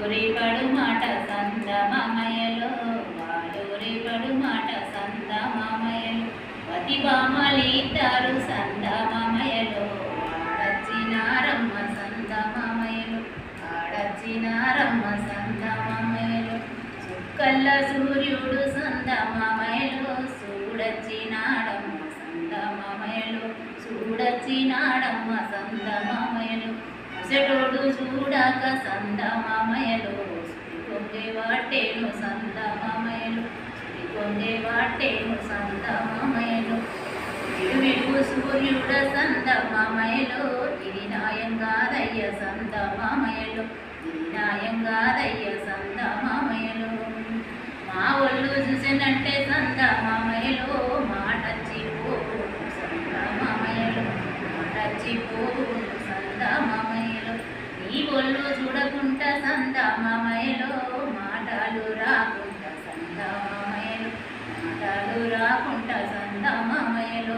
రేపడు మాట సంద మామయ్యలో రేపడు మాట సంద మామయ్యలు పతి బామలిద్దరు సంద మామయ్యలో ఆడచ్చినారమ్మ సంద మామయ్యలు ఆడచ్చినారమ్మ సంద మామయ్యలు చుక్కల్ల సూర్యుడు సంద మామయ్యలో చూడచ్చినాడమ్మ సంద మామయ్యలు చూడచ్చినాడమ్మ సంద మామయ్యలు చెటోడు చూడాక సంద మామయ్యలు కొంగే వాటేను సంద మామయ్యలు కొంగే వాటేను సంద మామయ్యలు విడువిడు సూర్యుడ సంద మామయ్యలు ఇది న్యాయంగాదయ్య సంద మామయ్యలు ఇది న్యాయంగాదయ్య సంద మామయ్యలు మా ఒళ్ళు చూసినంటే సంద మామయ్యలు మాటచ్చిపోవు సంద మామయ్యలు మాటచ్చిపోవు సంద మామయ్యలు నీ ఒళ్ళు చూడకుండా సంద మామయ్యలు మాటలు రాకుండా సంద మామయ్యలు మాటలు రాకుండా సంద మామయ్యలు